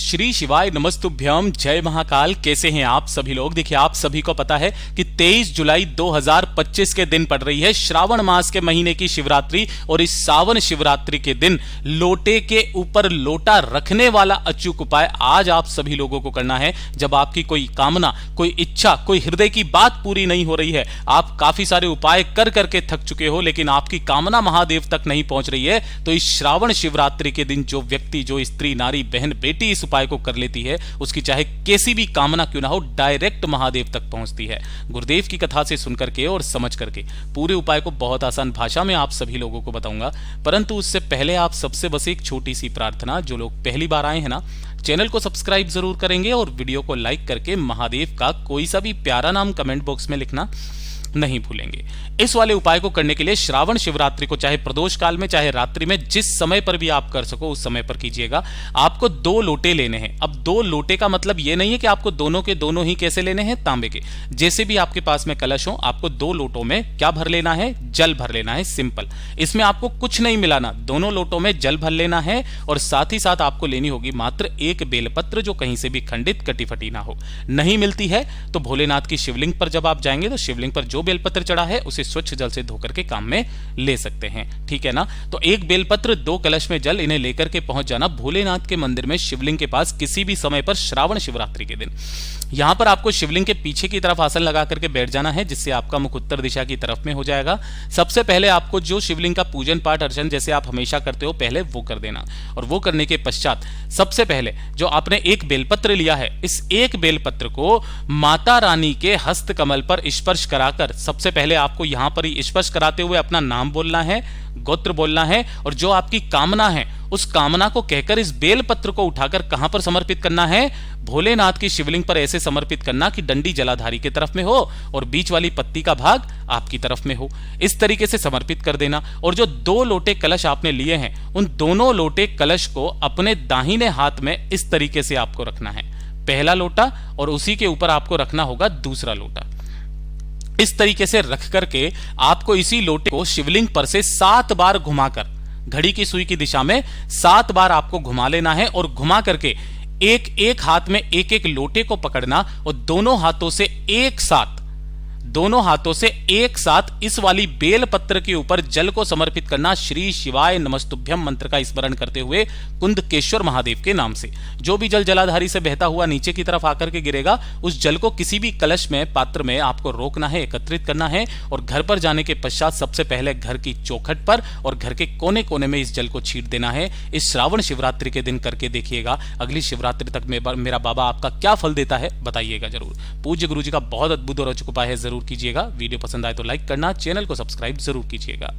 श्री शिवाय नमस्तुभ्यम, जय महाकाल। कैसे हैं आप सभी लोग? देखिए, आप सभी को पता है कि 23 जुलाई 2025 के दिन पड़ रही है श्रावण मास के महीने की शिवरात्रि। और इस सावन शिवरात्रि के दिन लोटे के ऊपर लोटा रखने वाला अचूक उपाय आज आप सभी लोगों को करना है। जब आपकी कोई कामना, कोई इच्छा, कोई हृदय की बात पूरी नहीं हो रही है, आप काफी सारे उपाय कर करके थक चुके हो, लेकिन आपकी कामना महादेव तक नहीं पहुंच रही है, तो इस श्रावण शिवरात्रि के दिन जो व्यक्ति, जो स्त्री, नारी, बहन, बेटी इस उपाय को कर लेती है, उसकी चाहे कैसी भी कामना क्यों ना हो, डायरेक्ट महादेव तक पहुंचती है। गुरुदेव की कथा से सुन करके और समझ करके पूरे उपाय को बहुत आसान भाषा में आप सभी लोगों को बताऊंगा। परंतु उससे पहले आप सबसे बस एक छोटी सी प्रार्थना, जो लोग पहली बार आए हैं ना, चैनल को सब्सक्राइब जरूर करेंगे और वीडियो को लाइक करके महादेव का कोई सा भी प्यारा नाम कमेंट बॉक्स में लिखना नहीं भूलेंगे। इस वाले उपाय को करने के लिए श्रावण शिवरात्रि को चाहे प्रदोष काल में, चाहे रात्रि में, जिस समय पर भी आप कर सको उस समय पर कीजिएगा। आपको 2 लोटे लेने हैं। अब 2 लोटे का मतलब यह नहीं है कि आपको दोनों के दोनों ही कैसे लेने हैं, तांबे के, जैसे भी आपके पास में कलश हो, आपको 2 लोटों में क्या भर लेना है? जल भर लेना है। सिंपल, इसमें आपको कुछ नहीं मिलाना, दोनों लोटों में जल भर लेना है। और साथ ही साथ आपको लेनी होगी मात्र एक बेलपत्र, जो कहीं से भी खंडित, कटी फटी ना हो। नहीं मिलती है तो भोलेनाथ की शिवलिंग पर जब आप जाएंगे तो शिवलिंग पर जो बेलपत्र चढ़ा है उसे स्वच्छ जल से धोकर के काम में ले सकते हैं। ठीक है ना? तो एक बेलपत्र, 2 कलश में जल, इन्हें लेकर के पहुंच जाना भोलेनाथ के मंदिर में, शिवलिंग के पास, किसी भी समय पर श्रावण शिवरात्रि के दिन। यहां पर आपको शिवलिंग के पीछे की तरफ आसन लगा करके बैठ जाना है, जिससे आपका मुख उत्तर दिशा की तरफ में हो जाएगा। सबसे पहले आपको जो शिवलिंग का पूजन पाठ अर्चन जैसे आप हमेशा करते हो, पहले वो कर देना। और वो करने के पश्चात सबसे पहले जो आपने एक बेलपत्र लिया है, इस एक बेलपत्र को माता रानी के हस्त कमल पर स्पर्श कराकर, सबसे पहले आपको यहां पर ही स्पर्श कराते हुए अपना नाम बोलना है, गोत्र बोलना है, और जो आपकी कामना है उस कामना को कहकर इस बेलपत्र को उठाकर कहां पर समर्पित करना है? भोलेनाथ की शिवलिंग पर ऐसे समर्पित करना कि डंडी जलाधारी के तरफ में हो और बीच वाली पत्ती का भाग आपकी तरफ में हो। इस तरीके से समर्पित कर देना। और जो 2 लोटे कलश आपने लिए हैं, उन दोनों लोटे कलश को अपने दाहिने हाथ में इस तरीके से आपको रखना है, पहला लोटा, और उसी के ऊपर आपको रखना होगा दूसरा लोटा। इस तरीके से रख करके आपको इसी लोटे को शिवलिंग पर से 7 बार घुमाकर, घड़ी की सुई की दिशा में 7 बार आपको घुमा लेना है। और घुमा करके एक हाथ में एक लोटे को पकड़ना और दोनों हाथों से एक साथ इस वाली बेल पत्र के ऊपर जल को समर्पित करना, श्री शिवाय नमस्तुभ्यम मंत्र का स्मरण करते हुए कुंदकेश्वर महादेव के नाम से। जो भी जल जलाधारी से बहता हुआ नीचे की तरफ आकर के गिरेगा, उस जल को किसी भी कलश में, पात्र में आपको रोकना है, एकत्रित करना है। और घर पर जाने के पश्चात सबसे पहले घर की चौखट पर और घर के कोने कोने में इस जल को छींट देना है। इस श्रावण शिवरात्रि के दिन करके देखिएगा, अगली शिवरात्रि तक मेरा बाबा आपका क्या फल देता है बताइएगा जरूर। पूज्य गुरु जी का बहुत अद्भुत और रोचक उपाय है, जरूर कीजिएगा। वीडियो पसंद आए तो लाइक करना, चैनल को सब्सक्राइब जरूर कीजिएगा।